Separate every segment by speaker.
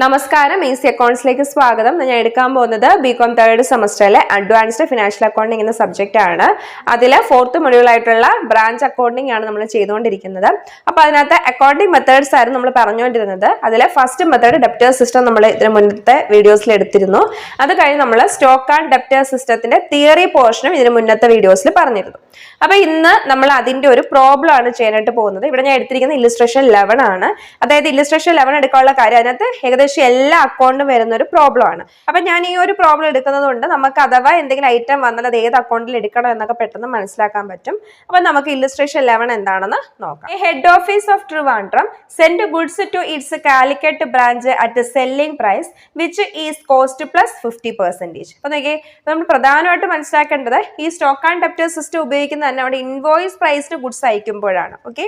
Speaker 1: നമസ്കാരം ഈസി അക്കൗണ്ട്സിലേക്ക് സ്വാഗതം. ഞാൻ എടുക്കാൻ പോകുന്നത് ബികോം തേർഡ് സെമസ്റ്ററിലെ അഡ്വാൻസ്ഡ് ഫിനാൻഷ്യൽ അക്കൗണ്ടിംഗ് എന്ന സബ്ജക്റ്റ് ആണ്. അതിലെ ഫോർത്ത് മൊഡ്യൂൾ ആയിട്ടുള്ള ബ്രാഞ്ച് അക്കൗണ്ടിംഗ് ആണ് നമ്മൾ ചെയ്തുകൊണ്ടിരിക്കുന്നത്. അപ്പൊ അതിനകത്ത് അക്കൗണ്ടിംഗ് മെത്തേഡ്സ് ആയിരുന്നു നമ്മൾ പറഞ്ഞുകൊണ്ടിരുന്നത്. അതിലെ ഫസ്റ്റ് മെത്തേഡ് ഡെപ്റ്റർ സിസ്റ്റം നമ്മൾ ഇതിന് മുന്നത്തെ വീഡിയോസിൽ എടുത്തിരുന്നു. അത് കഴിഞ്ഞ് നമ്മൾ സ്റ്റോക്ക് ആൻഡ് ഡെപ്റ്റർ സിസ്റ്റത്തിന്റെ തിയറി പോർഷനും ഇതിന് മുന്നത്തെ വീഡിയോസിൽ പറഞ്ഞിരുന്നു. അപ്പൊ ഇന്ന് നമ്മൾ അതിന്റെ ഒരു പ്രോബ്ലം ആണ് ചെയ്യാനായിട്ട് പോകുന്നത്. ഇവിടെ ഞാൻ എടുത്തിരിക്കുന്ന ഇല്ലുസ്ട്രേഷൻ 11 ആണ്. അതായത് ഇല്ലുസ്ട്രേഷൻ 11 എടുക്കാനുള്ള കാര്യം അതിനകത്ത് ഏകദേശം എല്ലാ അക്കൗണ്ടും വരുന്ന ഒരു പ്രോബ്ലം ആണ്. അപ്പൊ ഞാൻ ഈ ഒരു പ്രോബ്ലം എടുക്കുന്നത് കൊണ്ട് നമുക്ക് അഥവാ എന്തെങ്കിലും ഐറ്റം വന്നാൽ അത് ഏത് അക്കൗണ്ടിൽ എടുക്കണം എന്നൊക്കെ പെട്ടെന്ന് മനസ്സിലാക്കാൻ പറ്റും. അപ്പൊ നമുക്ക് ഇല്ലുസ്ട്രേഷൻ 11 എന്താണെന്ന് നോക്കാം. Head office of Trivandrum send goods to its Calicut branch at selling price which is cost plus 50%. അപ്പൊ നോക്കിയേ, നമ്മൾ പ്രധാനമായിട്ട് മനസ്സിലാക്കേണ്ടത് ഈ സ്റ്റോക്ക് ആൻഡ് ഡെപ്റ്റർ സിസ്റ്റം ഉപയോഗിക്കുന്നത് തന്നെ അവിടെ ഇൻവോയ്സ് പ്രൈസിന് ഗുഡ്സ് അയക്കുമ്പോഴാണ്. ഓക്കെ,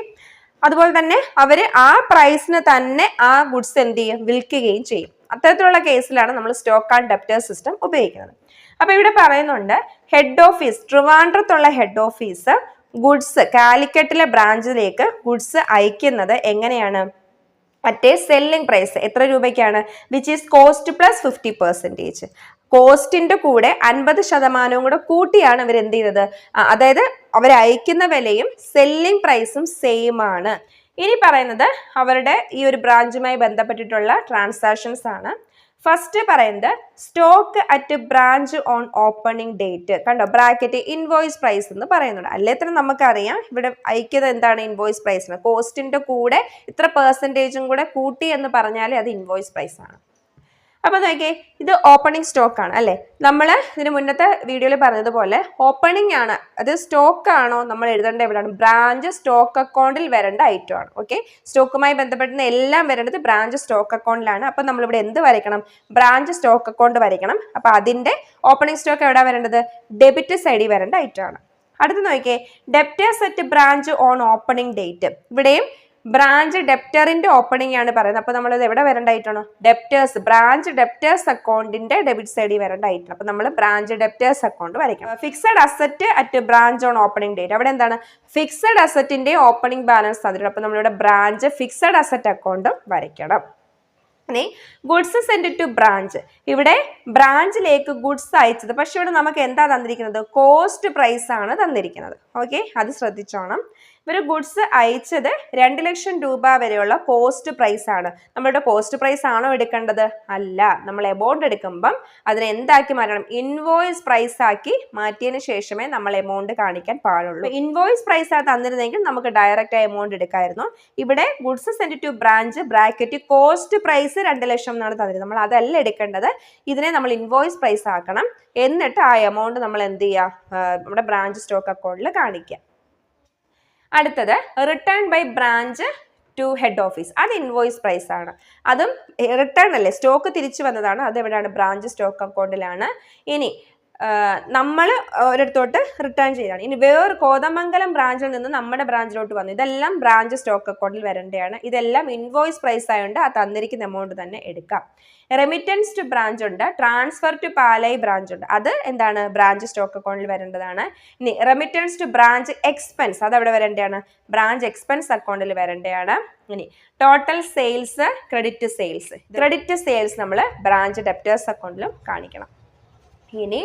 Speaker 1: അതുപോലെ തന്നെ അവര് ആ പ്രൈസിന് തന്നെ ആ ഗുഡ്സ് എന്ത് ചെയ്യും, വിൽക്കുകയും ചെയ്യും. അത്തരത്തിലുള്ള കേസിലാണ് നമ്മൾ സ്റ്റോക്ക് ആൻഡ് ഡെപ്റ്റർ സിസ്റ്റം ഉപയോഗിക്കുന്നത്. അപ്പൊ ഇവിടെ പറയുന്നുണ്ട് ഹെഡ് ഓഫീസ് ട്രിവാൻഡ്രത്തുള്ള ഹെഡ് ഓഫീസ് ഗുഡ്സ് കാലിക്കറ്റിലെ ബ്രാഞ്ചിലേക്ക് ഗുഡ്സ് അയക്കുന്നത് എങ്ങനെയാണ്, മറ്റേ സെല്ലിംഗ് പ്രൈസ് എത്ര രൂപയ്ക്കാണ്, വിച്ച് ഈസ് കോസ്റ്റ് പ്ലസ് 50%. കോസ്റ്റിന്റെ കൂടെ 50% കൂടെ കൂട്ടിയാണ് ഇവർ എന്ത് ചെയ്തത്, അതായത് അവർ അയക്കുന്ന വിലയും സെല്ലിംഗ് പ്രൈസും സെയിം ആണ്. ഇനി പറയുന്നത് അവരുടെ ഈ ഒരു ബ്രാഞ്ചുമായി ബന്ധപ്പെട്ടിട്ടുള്ള ട്രാൻസാക്ഷൻസ് ആണ്. ഫസ്റ്റ് പറയുന്നത് stock at branch on opening date. കണ്ടോ, ബ്രാക്കറ്റ് ഇൻവോയ്സ് പ്രൈസ് എന്ന് പറയുന്നുണ്ട്. അല്ലേത്തരം നമുക്കറിയാം ഇവിടെ അയക്കുന്നത് എന്താണ്, ഇൻവോയ്സ് പ്രൈസ്. കോസ്റ്റിന്റെ കൂടെ ഇത്ര പെർസെൻറ്റേജും കൂടെ കൂട്ടി എന്ന് പറഞ്ഞാൽ അത് ഇൻവോയ്സ് പ്രൈസ് ആണ്. അപ്പൊ നോക്കിയേ, ഇത് ഓപ്പണിംഗ് സ്റ്റോക്ക് ആണ് അല്ലെ. നമ്മൾ ഇതിന് മുന്നത്തെ വീഡിയോയിൽ പറഞ്ഞതുപോലെ ഓപ്പണിംഗ് ആണ്, അത് സ്റ്റോക്ക് ആണോ നമ്മൾ എഴുതേണ്ട എവിടെയാണ്, ബ്രാഞ്ച് സ്റ്റോക്ക് അക്കൗണ്ടിൽ വരേണ്ട ഐറ്റം ആണ്. ഓക്കെ, സ്റ്റോക്കുമായി ബന്ധപ്പെടുന്ന എല്ലാം വരേണ്ടത് ബ്രാഞ്ച് സ്റ്റോക്ക് അക്കൗണ്ടിലാണ്. അപ്പൊ നമ്മളിവിടെ എന്ത് വരയ്ക്കണം, ബ്രാഞ്ച് സ്റ്റോക്ക് അക്കൗണ്ട് വരയ്ക്കണം. അപ്പൊ അതിന്റെ ഓപ്പണിംഗ് സ്റ്റോക്ക് എവിടെ വരേണ്ടത്, ഡെബിറ്റ് സൈഡിൽ വരേണ്ട ഐറ്റം ആണ്. അടുത്ത് നോക്കിയേ, debtors at branch on opening date. ഇവിടെയും ബ്രാഞ്ച് ഡെപ്റ്ററിന്റെ ഓപ്പണിംഗ് ആണ് പറയുന്നത്. അപ്പൊ നമ്മൾ എവിടെ വരേണ്ട ഐറ്റാണോ, ഡെപ്റ്റേഴ്സ്, ബ്രാഞ്ച് ഡെപ്റ്റേഴ്സ് അക്കൗണ്ടിന്റെ ഡെബിറ്റ് സൈഡിൽ വരേണ്ട ഐറ്റം. അപ്പൊ നമ്മൾ ബ്രാഞ്ച് ഡെപ്റ്റേഴ്സ് അക്കൗണ്ട് വരയ്ക്കണം. Fixed asset at branch on opening date. അവിടെ എന്താണ്, ഫിക്സഡ് അസറ്റിന്റെ ഓപ്പണിംഗ് ബാലൻസ് തന്നിട്ടുണ്ട്. അപ്പൊ നമ്മളിവിടെ ബ്രാഞ്ച് ഫിക്സഡ് അസറ്റ് അക്കൗണ്ടും വരയ്ക്കണം. Goods send to branch. ഇവിടെ ബ്രാഞ്ചിലേക്ക് ഗുഡ്സ് അയച്ചത്, പക്ഷെ ഇവിടെ നമുക്ക് എന്താ തന്നിരിക്കുന്നത്, കോസ്റ്റ് പ്രൈസ് ആണ് തന്നിരിക്കുന്നത്. ഓക്കെ, അത് ശ്രദ്ധിച്ചോണം. ഇവർ ഗുഡ്സ് അയച്ചത് 2 ലക്ഷം രൂപ വരെയുള്ള കോസ്റ്റ് പ്രൈസ് ആണ്. നമ്മളുടെ കോസ്റ്റ് പ്രൈസ് ആണോ എടുക്കേണ്ടത്, അല്ല. നമ്മൾ എമൗണ്ട് എടുക്കുമ്പം അതിനെ എന്താക്കി മാറ്റണം, ഇൻവോയ്സ് പ്രൈസ് ആക്കി മാറ്റിയതിന് ശേഷമേ നമ്മൾ എമൗണ്ട് കാണിക്കാൻ പാടുള്ളൂ. ഇൻവോയ്സ് പ്രൈസ് ആ തന്നിരുന്നെങ്കിൽ നമുക്ക് ഡയറക്റ്റ് ആ എമൗണ്ട് എടുക്കായിരുന്നു. ഇവിടെ goods send to branch bracket cost price 2 ലക്ഷം എന്നാണ് തന്നിരുന്നത്. നമ്മൾ അതല്ല എടുക്കേണ്ടത്, ഇതിനെ നമ്മൾ ഇൻവോയ്സ് പ്രൈസ് ആക്കണം. എന്നിട്ട് ആ എമൗണ്ട് നമ്മൾ എന്ത് ചെയ്യുക, നമ്മുടെ ബ്രാഞ്ച് സ്റ്റോക്ക് അക്കൗണ്ടിൽ കാണിക്കുക. അടുത്തത് return by branch to head office. അത് ഇൻവോയ്സ് പ്രൈസ് ആണ്. അതും റിട്ടേൺ അല്ലേ, സ്റ്റോക്ക് തിരിച്ചു വന്നതാണ്. അത് എവിടെയാണ്, ബ്രാഞ്ച് സ്റ്റോക്ക് അക്കൗണ്ടിലാണ്. ഇനി നമ്മൾ ഒരിടത്തോട്ട് റിട്ടേൺ ചെയ്താണ്. ഇനി വേറെ കോതമംഗലം ബ്രാഞ്ചിൽ നിന്ന് നമ്മുടെ ബ്രാഞ്ചിലോട്ട് വന്നു. ഇതെല്ലാം ബ്രാഞ്ച് സ്റ്റോക്ക് അക്കൗണ്ടിൽ വരേണ്ടതാണ്. ഇതെല്ലാം ഇൻവോയ്സ് പ്രൈസ് ആയതുകൊണ്ട് ആ തന്നിരിക്കുന്ന എമൗണ്ട് തന്നെ എടുക്കാം. റെമിറ്റൻസ് ടു ബ്രാഞ്ച് ഉണ്ട്, ട്രാൻസ്ഫർ ടു പാലായി ബ്രാഞ്ച് ഉണ്ട്. അത് എന്താണ്, ബ്രാഞ്ച് സ്റ്റോക്ക് അക്കൗണ്ടിൽ വരേണ്ടതാണ്. ഇനി റെമിറ്റൻസ് ടു ബ്രാഞ്ച് എക്സ്പെൻസ്, അത് എവിടെ വരേണ്ടതാണ്, ബ്രാഞ്ച് എക്സ്പെൻസ് അക്കൗണ്ടിൽ വരേണ്ടതാണ്. ഇനി ടോട്ടൽ സെയിൽസ്, ക്രെഡിറ്റ് സെയിൽസ് നമ്മൾ ബ്രാഞ്ച് ഡെപ്റ്റേഴ്സ് അക്കൗണ്ടിലും കാണിക്കണം. ഇനി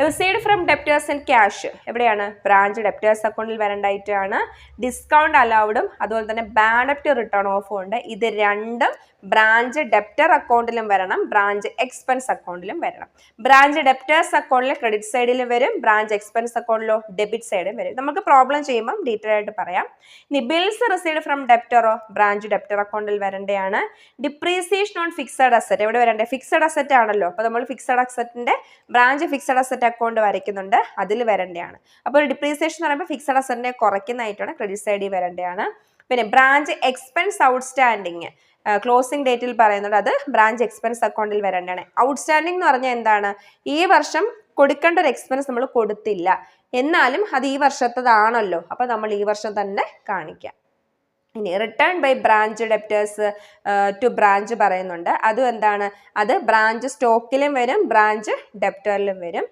Speaker 1: received from debtors and cash എവിടെയാണ്, ബ്രാഞ്ച് ഡെപ്റ്റേഴ്സ് അക്കൗണ്ടിൽ വരേണ്ടതായിട്ടാണ്. ഡിസ്കൗണ്ട് അലൗഡും അതുപോലെ തന്നെ ബാഡ് ഡെപ്റ്റ് റിട്ടേൺ ഓഫും ഉണ്ട്. ഇത് രണ്ടും ബ്രാഞ്ച് ഡെപ്റ്റർ അക്കൗണ്ടിലും വരണം, ബ്രാഞ്ച് എക്സ്പെൻസ് അക്കൗണ്ടിലും വരണം. ബ്രാഞ്ച് ഡെപ്റ്റേഴ്സ് അക്കൗണ്ടിൽ ക്രെഡിറ്റ് സൈഡിലും വരും, ബ്രാഞ്ച് എക്സ്പെൻസ് അക്കൗണ്ടിലോ ഡെബിറ്റ് സൈഡിലും വരും. നമുക്ക് പ്രോബ്ലം ചെയ്യുമ്പോൾ ഡീറ്റെയിൽ ആയിട്ട് പറയാം. ഇനി ബിൽസ് റിസീവ്ഡ് ഫ്രം ഡെപ്റ്ററോ ബ്രാഞ്ച് ഡെപ്റ്റർ അക്കൗണ്ടിൽ വരേണ്ടതാണ്. ഡിപ്രീസിയേഷൻ ഓൺ ഫിക്സഡ് അസറ്റ് എവിടെ വരണ്ടേ, ഫിക്സഡ് അസറ്റ് ആണല്ലോ. അപ്പോൾ നമ്മൾ ഫിക്സഡ് അസറ്റിന്റെ ബ്രാഞ്ച് ഫിക്സഡ് അസറ്റ് അക്കൗണ്ട് വരയ്ക്കുന്നുണ്ട്, അതിൽ വരേണ്ടതാണ്. അപ്പോൾ ഡിപ്രീസിയേഷൻ എന്ന് പറയുമ്പോൾ ഫിക്സഡ് അസറ്റിനെ കുറയ്ക്കുന്നതായിട്ടാണ് ക്രെഡിറ്റ് സൈഡിൽ വരേണ്ടതാണ്. പിന്നെ ബ്രാഞ്ച് എക്സ്പെൻസ് ഔട്ട്സ്റ്റാൻഡിങ് ക്ലോസിംഗ് ഡേറ്റിൽ പറയുന്നുണ്ട്, അത് ബ്രാഞ്ച് എക്സ്പെൻസ് അക്കൗണ്ടിൽ വരേണ്ടതാണ്. ഔട്ട്സ്റ്റാൻഡിങ് എന്ന് പറഞ്ഞാൽ എന്താണ്, ഈ വർഷം കൊടുക്കേണ്ട ഒരു എക്സ്പെൻസ് നമ്മൾ കൊടുത്തില്ല, എന്നാലും അത് ഈ വർഷത്തതാണല്ലോ, അപ്പൊ നമ്മൾ ഈ വർഷം തന്നെ കാണിക്കാം. ഇനി return by branch debtors to branch പറയുന്നുണ്ട്. അതും എന്താണ്, അത് ബ്രാഞ്ച് സ്റ്റോക്കിലും വരും, ബ്രാഞ്ച് ഡെപ്റ്ററിലും വരും.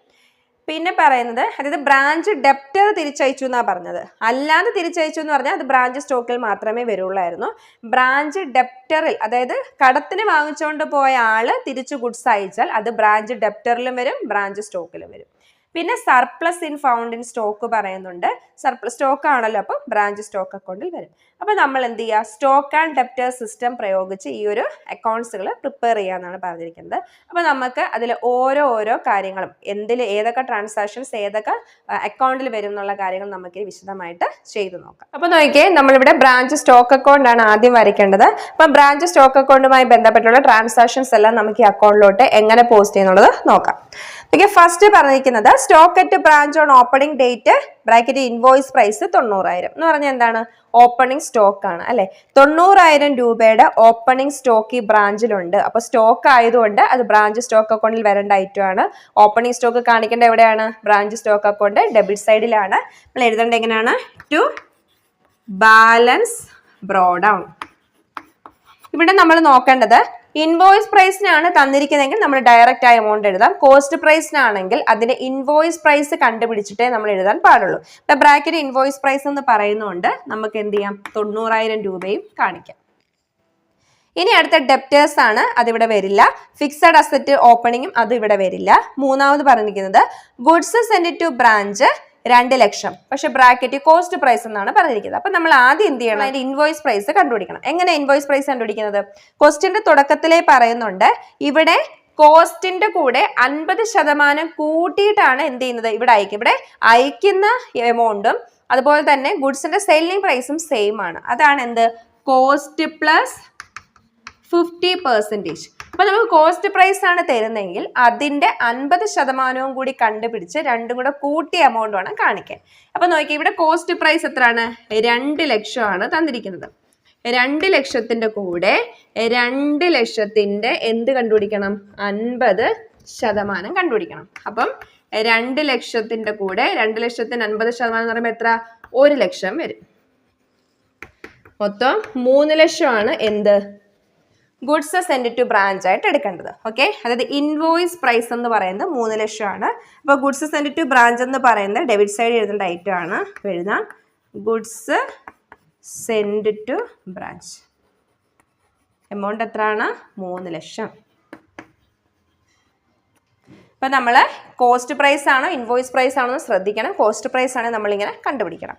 Speaker 1: പിന്നെ പറയുന്നത് അതായത് ബ്രാഞ്ച് ഡെപ്റ്റർ തിരിച്ചയച്ചു എന്നാ പറഞ്ഞത്. അല്ലാതെ തിരിച്ചയച്ചു എന്ന് പറഞ്ഞാൽ അത് ബ്രാഞ്ച് സ്റ്റോക്കിൽ മാത്രമേ വരുള്ളായിരുന്നു. ബ്രാഞ്ച് ഡെപ്റ്ററിൽ അതായത് കടത്തിന് വാങ്ങിച്ചുകൊണ്ട് പോയ ആള് തിരിച്ചു ഗുഡ്സ് അയച്ചാൽ അത് ബ്രാഞ്ച് ഡെപ്റ്ററിലും വരും, ബ്രാഞ്ച് സ്റ്റോക്കിലും വരും. പിന്നെ surplus in found in stock പറയുന്നുണ്ട്. സർപ്ലസ് സ്റ്റോക്ക് ആണല്ലോ, അപ്പം ബ്രാഞ്ച് സ്റ്റോക്ക് അക്കൗണ്ടിൽ വരും. അപ്പൊ നമ്മൾ എന്ത് ചെയ്യുക, സ്റ്റോക്ക് ആൻഡ് ഡെപ്റ്റർ സിസ്റ്റം പ്രയോഗിച്ച് ഈ ഒരു അക്കൗണ്ട്സുകൾ പ്രിപ്പയർ ചെയ്യാന്നാണ് പറഞ്ഞിരിക്കുന്നത്. അപ്പൊ നമുക്ക് അതിൽ ഓരോ കാര്യങ്ങളും ഏതൊക്കെ ട്രാൻസാക്ഷൻസ് ഏതൊക്കെ അക്കൗണ്ടിൽ വരും എന്നുള്ള കാര്യങ്ങൾ നമുക്ക് വിശദമായിട്ട് ചെയ്തു നോക്കാം. അപ്പൊ നോക്കിയേ, നമ്മളിവിടെ ബ്രാഞ്ച് സ്റ്റോക്ക് അക്കൗണ്ട് ആണ് ആദ്യം വരയ്ക്കേണ്ടത്. അപ്പൊ ബ്രാഞ്ച് സ്റ്റോക്ക് അക്കൗണ്ടുമായി ബന്ധപ്പെട്ടുള്ള ട്രാൻസാക്ഷൻസ് എല്ലാം നമുക്ക് ഈ അക്കൗണ്ടിലോട്ട് എങ്ങനെ പോസ്റ്റ് ചെയ്യുന്നുള്ളത് നോക്കാം. ഫസ്റ്റ് പറഞ്ഞിരിക്കുന്നത് stock at branch on opening date bracket invoice price 90,000 എന്ന് പറഞ്ഞാൽ എന്താണ്, ഓപ്പണിംഗ് സ്റ്റോക്ക് ആണ് അല്ലെ. 90,000 രൂപയുടെ ഓപ്പണിംഗ് സ്റ്റോക്ക് ഈ ബ്രാഞ്ചിലുണ്ട്. അപ്പൊ സ്റ്റോക്ക് ആയതുകൊണ്ട് അത് ബ്രാഞ്ച് സ്റ്റോക്ക് അക്കൗണ്ടിൽ വരേണ്ട ഐറ്റം ആണ്. ഓപ്പണിംഗ് സ്റ്റോക്ക് കാണിക്കേണ്ട എവിടെയാണ്, ബ്രാഞ്ച് സ്റ്റോക്ക് അക്കൗണ്ട് ഡെബിറ്റ് സൈഡിലാണ്. നമ്മൾ എഴുതേണ്ട എങ്ങനെയാണ്, ടു ബാലൻസ് ബ്രോ ഡൗൺ. ഇവിടെ നമ്മൾ നോക്കേണ്ടത് ഇൻവോയ്സ് പ്രൈസിനാണ് തന്നിരിക്കുന്നതെങ്കിൽ നമ്മൾ ഡയറക്റ്റ് ആയി എമൗണ്ട് എഴുതാം. കോസ്റ്റ് പ്രൈസിനാണെങ്കിൽ അതിന്റെ ഇൻവോയ്സ് പ്രൈസ് കണ്ടുപിടിച്ചിട്ടേ നമ്മൾ എഴുതാൻ പാടുള്ളൂ. ഇപ്പൊ ബ്രാക്കറ്റ് ഇൻവോയ്സ് പ്രൈസ് എന്ന് പറയുന്നതുകൊണ്ട് നമുക്ക് എന്ത് ചെയ്യാം, 90,000 രൂപയും കാണിക്കാം. ഇനി അടുത്ത ഡെപ്റ്റേഴ്സ് ആണ്, അതിവിടെ വരില്ല. ഫിക്സഡ് അസറ്റ് ഓപ്പണിങ്ങും അത് ഇവിടെ വരില്ല. മൂന്നാമത് പറഞ്ഞിരിക്കുന്നത് ഗുഡ്സ് സെൻഡ് ടു ബ്രാഞ്ച് 2 ലക്ഷം, പക്ഷെ ബ്രാക്കറ്റ് കോസ്റ്റ് പ്രൈസ് എന്നാണ് പറഞ്ഞിരിക്കുന്നത്. അപ്പൊ നമ്മൾ ആദ്യം എന്ത് ചെയ്യണം, അതിന്റെ ഇൻവോയ്സ് പ്രൈസ് കണ്ടുപിടിക്കണം. എങ്ങനെ ഇൻവോയ്സ് പ്രൈസ് കണ്ടുപിടിക്കുന്നത്, ക്വസ്റ്റ്യന്റെ തുടക്കത്തിലേ പറയുന്നുണ്ട് ഇവിടെ കോസ്റ്റിന്റെ കൂടെ 50% കൂട്ടിയിട്ടാണ് എന്ത് ചെയ്യുന്നത്, ഇവിടെ അയക്കും. ഇവിടെ അയക്കുന്ന എമൗണ്ടും അതുപോലെ തന്നെ ഗുഡ്സിന്റെ സെല്ലിംഗ് പ്രൈസും സെയിം ആണ്. അതാണ് എന്ത്, കോസ്റ്റ് പ്ലസ് 50%. അപ്പൊ നമുക്ക് കോസ്റ്റ് പ്രൈസ് ആണ് തരുന്നതെങ്കിൽ അതിന്റെ 50% കൂടി കണ്ടുപിടിച്ച് രണ്ടും കൂടെ കൂട്ടിയ എമൗണ്ട് വേണം കാണിക്കാൻ. അപ്പൊ നോക്കി, ഇവിടെ കോസ്റ്റ് പ്രൈസ് എത്രയാണ്, 2 ലക്ഷമാണ് തന്നിരിക്കുന്നത്. 2 ലക്ഷത്തിന്റെ കൂടെ 2 ലക്ഷത്തിന്റെ എന്ത് കണ്ടുപിടിക്കണം, 50% കണ്ടുപിടിക്കണം. അപ്പം 2 ലക്ഷത്തിന്റെ കൂടെ 2 ലക്ഷത്തിന് 50% എന്ന് പറയുമ്പോൾ എത്ര, 1 ലക്ഷം വരും. മൊത്തം 3 ലക്ഷമാണ് എന്ത്, ഗുഡ്സ് സെൻഡ് ടു ബ്രാഞ്ച് ആയിട്ട് എടുക്കേണ്ടത്. ഓക്കെ, അതായത് ഇൻവോയ്സ് പ്രൈസ് എന്ന് പറയുന്നത് 3 ലക്ഷമാണ്. അപ്പോൾ ഗുഡ്സ് സെൻഡ് ടു ബ്രാഞ്ച് എന്ന് പറയുന്നത് ഡെബിറ്റ് സൈഡ് എഴുതേണ്ട ഐറ്റം ആണ്. എഴുതാം, goods send to branch. Amount എത്രയാണ്, 3 ലക്ഷം. ഇപ്പം നമ്മൾ കോസ്റ്റ് പ്രൈസ് ആണോ ഇൻവോയ്സ് പ്രൈസ് ആണോ എന്ന് ശ്രദ്ധിക്കണം. കോസ്റ്റ് പ്രൈസ് ആണ് നമ്മളിങ്ങനെ കണ്ടുപിടിക്കണം.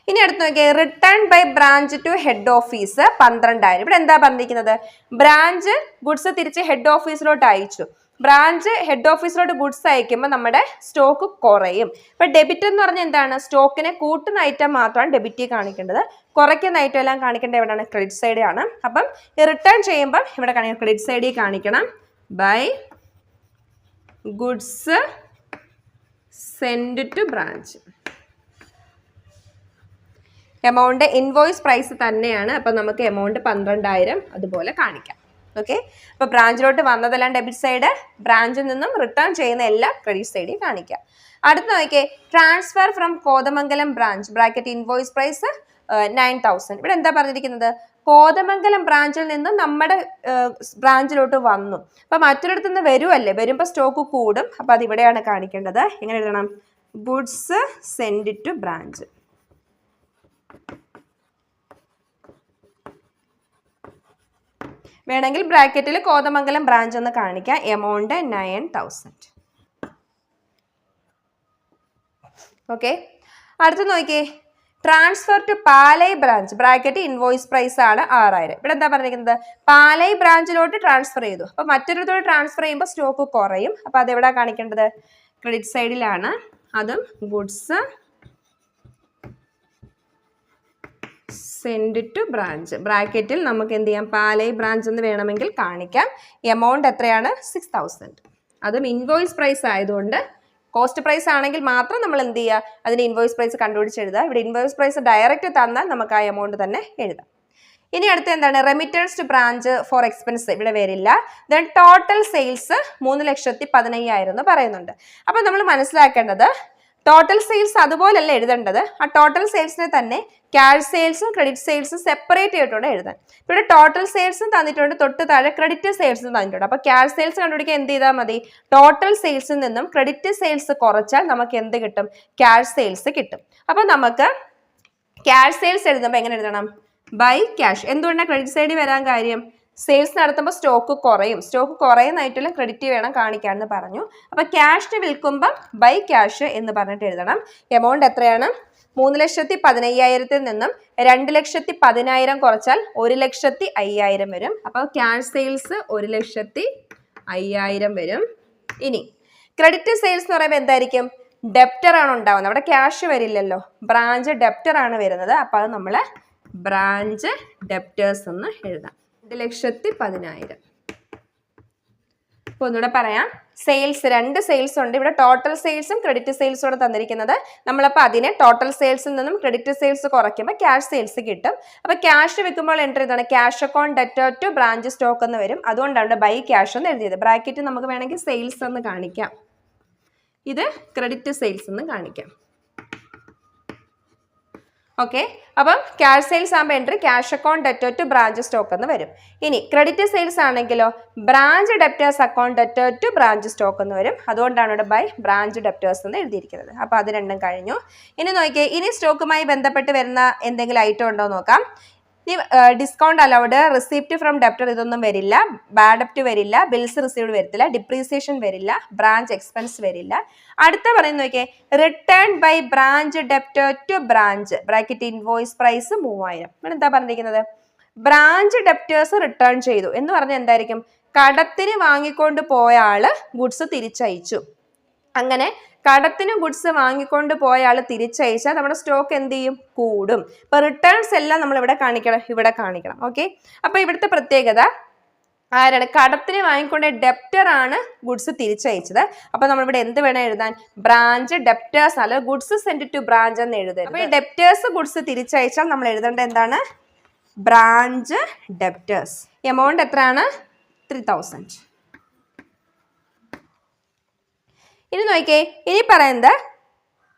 Speaker 1: ഇനി അടുത്ത് നോക്കിയാൽ return by branch to head office 12,000. ഇവിടെ എന്താ പറഞ്ഞിരിക്കുന്നത്, ബ്രാഞ്ച് ഗുഡ്സ് തിരിച്ച് ഹെഡ് ഓഫീസിലോട്ട് അയച്ചു. ബ്രാഞ്ച് ഹെഡ് ഓഫീസിലോട്ട് ഗുഡ്സ് അയക്കുമ്പോൾ നമ്മുടെ സ്റ്റോക്ക് കുറയും. ഇപ്പൊ ഡെബിറ്റ് എന്ന് പറഞ്ഞാൽ എന്താണ്, സ്റ്റോക്കിനെ കൂട്ടുന്ന ഐറ്റം മാത്രമാണ് ഡെബിറ്റ് കാണിക്കേണ്ടത്. കുറയ്ക്കുന്ന ഐറ്റം എല്ലാം കാണിക്കേണ്ടത് എവിടെയാണ്, ക്രെഡിറ്റ് സൈഡ് ആണ്. അപ്പം റിട്ടേൺ ചെയ്യുമ്പോൾ ഇവിടെ കാണിക്കണം, ക്രെഡിറ്റ് സൈഡിൽ കാണിക്കണം by goods send to branch. Amount invoice price തന്നെയാണ്. അപ്പം നമുക്ക് എമൗണ്ട് 12,000 അതുപോലെ കാണിക്കാം. ഓക്കെ, അപ്പൊ ബ്രാഞ്ചിലോട്ട് വന്നതെല്ലാം ഡെബിറ്റ് സൈഡ്, ബ്രാഞ്ചിൽ നിന്നും റിട്ടേൺ ചെയ്യുന്ന എല്ലാം ക്രെഡിറ്റ് സൈഡിൽ കാണിക്കാം. അടുത്ത് നോക്കിയേ, transfer from Kothamangalam branch bracket invoice price 9,000. ഇവിടെ എന്താ പറഞ്ഞിരിക്കുന്നത്, കോതമംഗലം ബ്രാഞ്ചിൽ നിന്നും നമ്മുടെ ബ്രാഞ്ചിലോട്ട് വന്നു. അപ്പൊ മറ്റൊരിടത്തു നിന്ന് വരുമല്ലേ, വരുമ്പോൾ സ്റ്റോക്ക് കൂടും. അപ്പൊ അത് ഇവിടെയാണ് കാണിക്കേണ്ടത്. എങ്ങനെ എഴുതണം, ഗുഡ്സ് സെൻഡ് ടു ബ്രാഞ്ച്. വേണമെങ്കിൽ ബ്രാക്കറ്റിൽ കോതമംഗലം ബ്രാഞ്ച് എന്ന് കാണിക്കാം. എമൗണ്ട് 9,000. ഓക്കെ, അടുത്ത് നോക്കിയേ, transfer to Palai branch bracket invoice price ആണ് 6,000. ഇവിടെ എന്താ പറഞ്ഞിരിക്കുന്നത്, പാലൈ ബ്രാഞ്ചിലോട്ട് ട്രാൻസ്ഫർ ചെയ്തു. അപ്പൊ മറ്റൊരിടത്തോട്ട് ട്രാൻസ്ഫർ ചെയ്യുമ്പോൾ സ്റ്റോക്ക് കുറയും. അപ്പൊ അതെവിടെ കാണിക്കേണ്ടത്, ക്രെഡിറ്റ് സൈഡിലാണ്. അതും ഗുഡ്സ് സെൻഡ് ടു ബ്രാഞ്ച്. ബ്രാക്കറ്റിൽ നമുക്ക് എന്ത് ചെയ്യാം, പാലൈ ബ്രാഞ്ച് എന്ന് വേണമെങ്കിൽ കാണിക്കാം. എമൗണ്ട് എത്രയാണ്, 6,000. അതും ഇൻവോയ്സ് പ്രൈസ് ആയതുകൊണ്ട്, കോസ്റ്റ് പ്രൈസ് ആണെങ്കിൽ മാത്രം നമ്മൾ എന്ത് ചെയ്യുക, അതിന് ഇൻവോയ്സ് പ്രൈസ് കണ്ടുപിടിച്ച് എഴുതുക. ഇവിടെ ഇൻവോയ്സ് പ്രൈസ് ഡയറക്റ്റ് തന്നാൽ നമുക്ക് ആ എമൗണ്ട് തന്നെ എഴുതാം. ഇനി അടുത്ത എന്താണ്, remittance to branch for expense ഇവിടെ വരില്ല. ദെൻ ടോട്ടൽ സെയിൽസ് 3,15,000 എന്ന് പറയുന്നുണ്ട്. അപ്പം നമ്മൾ മനസ്സിലാക്കേണ്ടത്, ടോട്ടൽ സെയിൽസ് അതുപോലല്ല എഴുതേണ്ടത്. ആ ടോട്ടൽ സെയിൽസിനെ തന്നെ ക്യാഷ് സെയിൽസും ക്രെഡിറ്റ് സെയിൽസും സെപ്പറേറ്റ് ചെയ്തിട്ടുണ്ട് എഴുതാൻ. ഇവിടെ ടോട്ടൽ സെയിൽസും തന്നിട്ടുണ്ട്, തൊട്ട് താഴെ ക്രെഡിറ്റ് സെയിൽസും തന്നിട്ടുണ്ട്. അപ്പൊ ക്യാഷ് സെയിൽസ് കണ്ടുപിടിക്കാൻ എന്ത് ചെയ്താൽ മതി? ടോട്ടൽ സെയിൽസിൽ നിന്നും ക്രെഡിറ്റ് സെയിൽസ് കുറച്ചാൽ നമുക്ക് എന്ത് കിട്ടും? ക്യാഷ് സെയിൽസ് കിട്ടും. അപ്പൊ നമുക്ക് ക്യാഷ് സെയിൽസ് എഴുതുമ്പോൾ എങ്ങനെ എഴുതണം? By cash. എന്തുകൊണ്ടാണ് ക്രെഡിറ്റ് സൈഡിൽ വരാൻ കാര്യം? സെയിൽസ് നടത്തുമ്പോൾ സ്റ്റോക്ക് കുറയും. സ്റ്റോക്ക് കുറയുന്നതായിട്ടുള്ള ക്രെഡിറ്റ് വേണം കാണിക്കാമെന്ന് പറഞ്ഞു. അപ്പൊ ക്യാഷിന് വിൽക്കുമ്പം ബൈ ക്യാഷ് എന്ന് പറഞ്ഞിട്ട് എഴുതണം. എമൗണ്ട് എത്രയാണ്? 3,15,000 നിന്നും 2,10,000 കുറച്ചാൽ 1,05,000 വരും. അപ്പൊ ക്യാഷ് സെയിൽസ് 1,05,000 വരും. ഇനി ക്രെഡിറ്റ് സെയിൽസ് എന്ന് പറയുമ്പോൾ എന്തായിരിക്കും? ഡെപ്റ്റർ ആണ് ഉണ്ടാവുന്നത്. അവിടെ ക്യാഷ് വരില്ലല്ലോ, ബ്രാഞ്ച് ഡെപ്റ്റർ ആണ് വരുന്നത്. അപ്പൊ അത് നമ്മൾ ബ്രാഞ്ച് ഡെപ്റ്റേഴ്സ് എന്ന് എഴുതാം. 2,10,000. അപ്പോൾ ഒന്നുകൂടെ പറയാം, സെയിൽസ് 2 സെയിൽസ് ഉണ്ട്. ഇവിടെ ടോട്ടൽ സെയിൽസും ക്രെഡിറ്റ് സെയിൽസും ആണ് തന്നിരിക്കുന്നത്. നമ്മളപ്പോൾ അതിനെ ടോട്ടൽ സെയിൽസിൽ നിന്നും ക്രെഡിറ്റ് സെയിൽസ് കുറയ്ക്കുമ്പോൾ ക്യാഷ് സെയിൽസ് കിട്ടും. അപ്പോൾ ക്യാഷ് വെക്കുമ്പോൾ എൻട്രി എന്താണ്? Cash account debtor to branch stock എന്ന് വരും. അതുകൊണ്ടാണ് ബൈ ക്യാഷ് എന്ന് എഴുതിയത്. ബ്രാക്കറ്റ് നമുക്ക് വേണമെങ്കിൽ സെയിൽസ് എന്ന് കാണിക്കാം, ഇത് ക്രെഡിറ്റ് സെയിൽസ് എന്ന് കാണിക്കാം. ഓക്കെ, അപ്പം ക്യാഷ് സെയിൽസ് ആകുമ്പോൾ entry cash account debtor to branch stock എന്ന് വരും. ഇനി ക്രെഡിറ്റ് സെയിൽസ് ആണെങ്കിലോ branch debtors account debtor to branch stock എന്ന് വരും. അതുകൊണ്ടാണ് ഇവിടെ ബൈ ബ്രാഞ്ച് ഡെപ്റ്റേഴ്സ് എന്ന് എഴുതിയിരിക്കുന്നത്. അപ്പോൾ അത് രണ്ടും കഴിഞ്ഞു. ഇനി നോക്കിയേ, ഇനി സ്റ്റോക്കുമായി ബന്ധപ്പെട്ട് വരുന്ന എന്തെങ്കിലും ഐറ്റം ഉണ്ടോ നോക്കാം. Discount allowed, receipt from debtor ഇതൊന്നും വരില്ല, ബാഡ് ഡെപ്റ്റ് വരില്ല, ബിൽസ് റിസീവ്ഡ് വരത്തില്ല, ഡിപ്രീസിയേഷൻ വരില്ല, ബ്രാഞ്ച് എക്സ്പെൻസ് വരില്ല. അടുത്ത പറയുന്നത് നോക്കിയേ, return by branch debtor to branch bracket invoice price 3,000. ഇവിടെ എന്താ പറഞ്ഞിരിക്കുന്നത്? ബ്രാഞ്ച് ഡെപ്റ്റേഴ്സ് റിട്ടേൺ ചെയ്തു എന്ന് പറഞ്ഞാൽ എന്തായിരിക്കും? കടത്തിന് വാങ്ങിക്കൊണ്ട് പോയ ആള് ഗുഡ്സ് തിരിച്ചയച്ചു. അങ്ങനെ കടത്തിന് ഗുഡ്സ് വാങ്ങിക്കൊണ്ട് പോയ ആൾ തിരിച്ചയച്ചാൽ നമ്മുടെ സ്റ്റോക്ക് എന്ത് ചെയ്യും? കൂടും. ഇപ്പൊ റിട്ടേൺസ് എല്ലാം നമ്മൾ ഇവിടെ കാണിക്കണം. ഓക്കെ, അപ്പൊ ഇവിടുത്തെ പ്രത്യേകത ആരാണ്? കടത്തിന് വാങ്ങിക്കൊണ്ട് ഡെപ്റ്റർ ആണ് ഗുഡ്സ് തിരിച്ചയച്ചത്. അപ്പൊ നമ്മളിവിടെ എന്ത് വേണം എഴുതാൻ? ബ്രാഞ്ച് ഡെപ്റ്റേഴ്സ്, അല്ല ഗുഡ്സ് സെൻഡ് ടു ബ്രാഞ്ച് എന്ന് എഴുതരുത്. അപ്പൊ ഈ ഡെപ്റ്റേഴ്സ് ഗുഡ്സ് തിരിച്ചയച്ചാൽ നമ്മൾ എഴുതേണ്ടത് എന്താണ്? Branch debtors. എമൗണ്ട് എത്രയാണ്? 3,000. ഇനി നോക്കിയേ, ഇനി പറയുന്നത്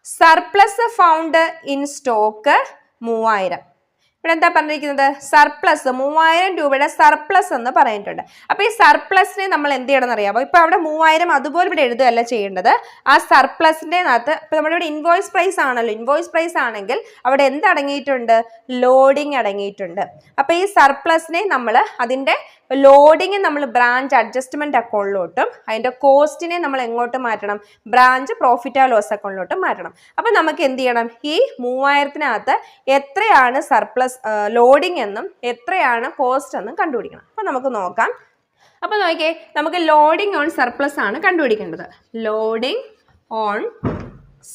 Speaker 1: സർപ്ലസ് ഫൗണ്ട് ഇൻ സ്റ്റോക്ക് 3,000. ഇവിടെ എന്താ പറഞ്ഞിരിക്കുന്നത്? സർപ്ലസ്, 3,000 രൂപയുടെ സർപ്ലസ് എന്ന് പറഞ്ഞിട്ടുണ്ട്. അപ്പൊ ഈ സർപ്ലസിനെ നമ്മൾ എന്ത് ചെയ്യണം എന്നറിയാമോ? ഇപ്പൊ അവിടെ 3,000 അതുപോലെ ഇവിടെ എഴുതുകയല്ല ചെയ്യേണ്ടത്. ആ സർപ്ലസിന്റെ അകത്ത് ഇപ്പൊ നമ്മളിവിടെ ഇൻവോയ്സ് പ്രൈസ് ആണല്ലോ, ഇൻവോയ്സ് പ്രൈസ് ആണെങ്കിൽ അവിടെ എന്ത് അടങ്ങിയിട്ടുണ്ട്? ലോഡിങ് അടങ്ങിയിട്ടുണ്ട്. അപ്പൊ ഈ സർപ്ലസിനെ നമ്മൾ അതിന്റെ ലോഡിങ് നമ്മൾ ബ്രാഞ്ച് അഡ്ജസ്റ്റ്മെന്റ് അക്കൗണ്ടിലോട്ടും അതിന്റെ കോസ്റ്റിനെ നമ്മൾ എങ്ങോട്ട് മാറ്റണം? ബ്രാഞ്ച് പ്രോഫിറ്റ് ആൻഡ് ലോസ് അക്കൗണ്ടിലോട്ടും മാറ്റണം. അപ്പൊ നമുക്ക് എന്ത് ചെയ്യണം? ഈ 3,000-നകത്ത് എത്രയാണ് സർപ്ലസ് ലോഡിംഗ് എന്നും എത്രയാണ് കോസ്റ്റ് എന്നും കണ്ടുപിടിക്കണം. അപ്പൊ നമുക്ക് നോക്കാം. അപ്പൊ നോക്കിയേ, നമുക്ക് ലോഡിംഗ് ഓൺ സർപ്ലസ് ആണ് കണ്ടുപിടിക്കേണ്ടത്. Loading on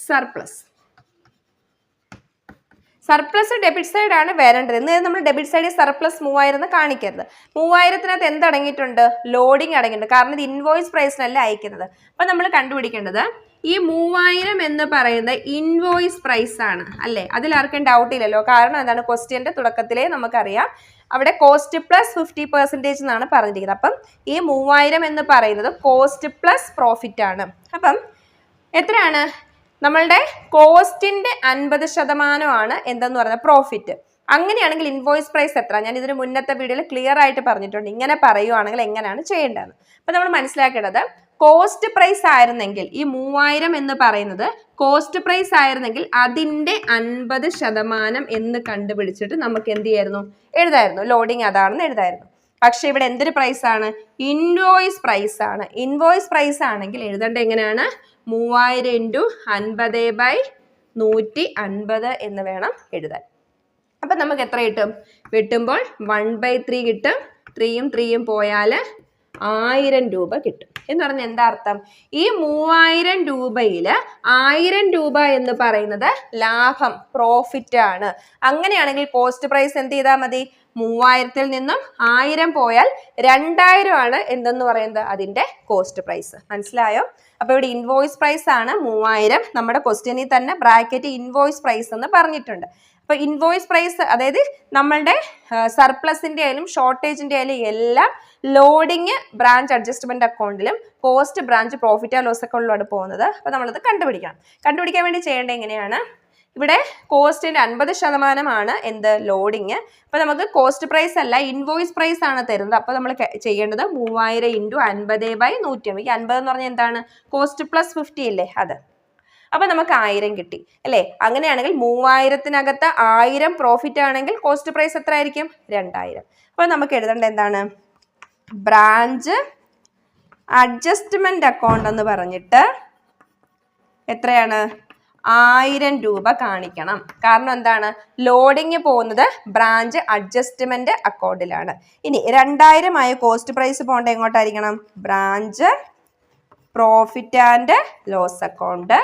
Speaker 1: surplus. Surplus debit side ആണ് വരേണ്ടത്. എന്ന് നമ്മൾ ഡെബിറ്റ് സൈഡിൽ സർപ്ലസ് 3,000 എന്ന് കാണിക്കരുത്. 3,000-നകത്ത് എന്ത് അടങ്ങിയിട്ടുണ്ട്? ലോഡിംഗ് അടങ്ങിയിട്ടുണ്ട്. കാരണം ഇത് ഇൻവോയ്സ് പ്രൈസിനല്ല അയക്കുന്നത്. അപ്പൊ നമ്മൾ കണ്ടുപിടിക്കേണ്ടത് ഈ 3,000 എന്ന് പറയുന്നത് ഇൻവോയ്സ് പ്രൈസ് ആണ് അല്ലേ? അതിൽ ആർക്കും ഡൗട്ട് ഇല്ലല്ലോ. കാരണം എന്താണ്? ക്വസ്റ്റ്യന്റെ തുടക്കത്തിലേ നമുക്കറിയാം അവിടെ കോസ്റ്റ് പ്ലസ് 50% എന്നാണ് പറഞ്ഞിരിക്കുന്നത്. അപ്പം ഈ 3,000 എന്ന് പറയുന്നത് കോസ്റ്റ് പ്ലസ് പ്രോഫിറ്റ് ആണ്. അപ്പം എത്രയാണ്? നമ്മളുടെ കോസ്റ്റിന്റെ 50% എന്തെന്ന് പറയുന്നത് പ്രോഫിറ്റ്. അങ്ങനെയാണെങ്കിൽ ഇൻവോയ്സ് പ്രൈസ് എത്ര? ഞാൻ ഇതിന് മുന്നത്തെ വീഡിയോയിൽ ക്ലിയർ ആയിട്ട് പറഞ്ഞിട്ടുണ്ട്. ഇങ്ങനെ പറയുവാണെങ്കിൽ എങ്ങനെയാണ് ചെയ്യേണ്ടതെന്ന്. അപ്പൊ നമ്മൾ മനസ്സിലാക്കേണ്ടത്, കോസ്റ്റ് പ്രൈസ് ആയിരുന്നെങ്കിൽ ഈ 3,000 എന്ന് പറയുന്നത് കോസ്റ്റ് പ്രൈസ് ആയിരുന്നെങ്കിൽ അതിന്റെ 50% എന്ന് കണ്ടുപിടിച്ചിട്ട് നമുക്ക് എന്ത് ചെയ്യായിരുന്നു? എഴുതായിരുന്നു. ലോഡിംഗ് അതാണെന്ന് എഴുതായിരുന്നു. പക്ഷെ ഇവിടെ എന്തൊരു പ്രൈസ് ആണ്? ഇൻവോയ്സ് പ്രൈസ് ആണ്. ഇൻവോയ്സ് പ്രൈസ് ആണെങ്കിൽ എഴുതേണ്ടത് എങ്ങനെയാണ്? 3,000 × 50/150 എന്ന് വേണം എഴുതാൻ. അപ്പൊ നമുക്ക് എത്ര കിട്ടും? വെട്ടുമ്പോൾ 1/3 കിട്ടും. 3യും 3യും പോയാൽ 1,000 രൂപ കിട്ടും. എന്ന് പറഞ്ഞാൽ എന്താ അർത്ഥം? ഈ 3,000 രൂപയിൽ 1,000 രൂപ എന്ന് പറയുന്നത് ലാഭം, പ്രോഫിറ്റ് ആണ്. അങ്ങനെയാണെങ്കിൽ കോസ്റ്റ് പ്രൈസ് എന്ത് ചെയ്താൽ മതി? 3000-ൽ നിന്നും 1000 പോയാൽ 2000 ആണ് എന്തെന്ന് പറയുന്നത് അതിന്റെ കോസ്റ്റ് പ്രൈസ്. മനസ്സിലായോ? അപ്പൊ ഇവിടെ ഇൻവോയ്സ് പ്രൈസ് ആണ് 3000. നമ്മുടെ ക്വസ്റ്റ്യനിൽ തന്നെ ബ്രാക്കറ്റ് ഇൻവോയ്സ് പ്രൈസ് എന്ന് പറഞ്ഞിട്ടുണ്ട്. അപ്പൊ ഇൻവോയ്സ് പ്രൈസ് അതായത് നമ്മളുടെ സർപ്ലസിന്റെ ആയാലും ഷോർട്ടേജിന്റെ ആയാലും എല്ലാം ലോഡിങ് ബ്രാഞ്ച് അഡ്ജസ്റ്റ്മെന്റ് അക്കൗണ്ടിലും cost branch profit and loss അക്കൗണ്ടിലാണ് പോകുന്നത്. അപ്പൊ നമ്മളത് കണ്ടുപിടിക്കണം. കണ്ടുപിടിക്കാൻ വേണ്ടി ചെയ്യേണ്ടത് എങ്ങനെയാണ്? ഇവിടെ കോസ്റ്റിന്റെ 50% എന്ത് ലോഡിങ്. അപ്പൊ നമുക്ക് കോസ്റ്റ് പ്രൈസ് അല്ല ഇൻവോയ്സ് പ്രൈസ് ആണ് തരുന്നത്. അപ്പൊ നമ്മൾ ചെയ്യേണ്ടത് 3000 × 50/150. ഈ 50 എന്ന് പറഞ്ഞാൽ എന്താണ്? കോസ്റ്റ് പ്ലസ് 50 ഇല്ലേ അത്. അപ്പൊ നമുക്ക് 1000 കിട്ടി അല്ലേ? അങ്ങനെയാണെങ്കിൽ 3000-നകത്ത് 1000 പ്രോഫിറ്റ് ആണെങ്കിൽ കോസ്റ്റ് പ്രൈസ് എത്ര ആയിരിക്കും? 2000. അപ്പൊ നമുക്ക് എഴുതേണ്ട എന്താണ്? ബ്രാഞ്ച് അഡ്ജസ്റ്റ്മെന്റ് അക്കൗണ്ട് എന്ന് പറഞ്ഞിട്ട് എത്രയാണ്? 1000 രൂപ കാണിക്കണം. കാരണം എന്താണ്? ലോഡിങ് പോകുന്നത് ബ്രാഞ്ച് അഡ്ജസ്റ്റ്മെന്റ് അക്കൗണ്ടിലാണ്. ഇനി 2000 ആയ കോസ്റ്റ് പ്രൈസ് പോകേണ്ട എങ്ങോട്ടായിരിക്കണം? Branch profit and loss account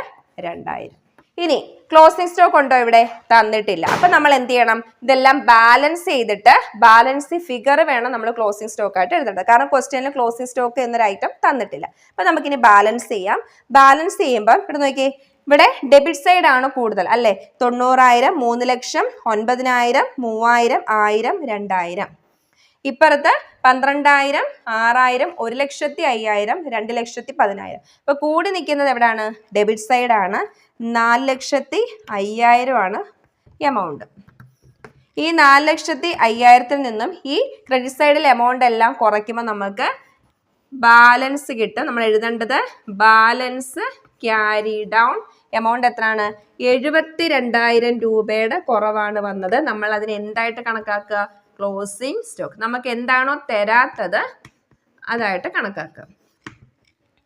Speaker 1: 2000. ഇനി ക്ലോസിംഗ് സ്റ്റോക്ക് ഉണ്ടോ? ഇവിടെ തന്നിട്ടില്ല. അപ്പൊ നമ്മൾ എന്ത് ചെയ്യണം? ഇതെല്ലാം ബാലൻസ് ചെയ്തിട്ട് ബാലൻസ് ഫിഗർ വേണം നമ്മൾ ക്ലോസിംഗ് സ്റ്റോക്ക് ആയിട്ട് എഴുതേണ്ടത്. കാരണം ക്വസ്റ്റ്യനിൽ ക്ലോസിംഗ് സ്റ്റോക്ക് എന്നൊരു ഐറ്റം തന്നിട്ടില്ല. അപ്പൊ നമുക്കിനി ബാലൻസ് ചെയ്യാം. ബാലൻസ് ചെയ്യുമ്പോൾ ഇവിടെ നോക്കിയേ, ഇവിടെ ഡെബിറ്റ് സൈഡ് ആണ് കൂടുതൽ അല്ലെ? 90000, 3 ലക്ഷം, 9000, 3000, 1000, 2000. ഇപ്പുറത്ത് 12000, 6000, 1,05,000, 2,10,000. അപ്പൊ കൂടി നിൽക്കുന്നത് എവിടെയാണ്? ഡെബിറ്റ് സൈഡ് ആണ്. 4,05,000 ആണ് എമൗണ്ട്. ഈ 4,05,000-ൽ നിന്നും ഈ ക്രെഡിറ്റ് സൈഡിൽ എമൗണ്ട് എല്ലാം കുറയ്ക്കുമ്പോൾ നമുക്ക് ബാലൻസ് കിട്ടും. നമ്മൾ എഴുതേണ്ടത് ബാലൻസ് ക്യാരി ഡൗൺ എമൗണ്ട് എത്രയാണ്? 72,000 രൂപയുടെ കുറവാണ് വന്നത്. നമ്മൾ അതിന് എന്തായിട്ട് കണക്കാക്കുക? Closing stock. നമുക്ക് എന്താണോ തരാത്തത് അതായിട്ട് കണക്കാക്കുക.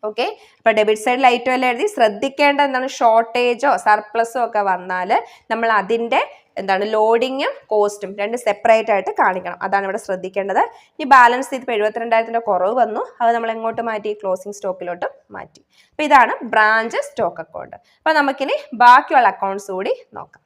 Speaker 1: ഓക്കെ. അപ്പൊ ഡെബിറ്റ് സൈഡിൽ ഐറ്റം എല്ലാം എഴുതി. ശ്രദ്ധിക്കേണ്ട എന്താണ്? ഷോർട്ടേജോ സർപ്ലസോ ഒക്കെ വന്നാൽ നമ്മൾ അതിന്റെ എന്താണ് ലോഡിങ്ങും കോസ്റ്റും രണ്ട് സെപ്പറേറ്റ് ആയിട്ട് കാണിക്കണം. അതാണ് ഇവിടെ ശ്രദ്ധിക്കേണ്ടത്. ഈ ബാലൻസ് ചെയ്ത് 72,000-ന്റെ കുറവ് വന്നു. അത് നമ്മൾ എങ്ങോട്ട് മാറ്റി? ക്ലോസിംഗ് സ്റ്റോക്കിലോട്ട് മാറ്റി. അപ്പൊ ഇതാണ് ബ്രാഞ്ച് സ്റ്റോക്ക് അക്കൗണ്ട്. അപ്പൊ നമുക്കിനി ബാക്കിയുള്ള അക്കൗണ്ട്സ് കൂടി നോക്കാം.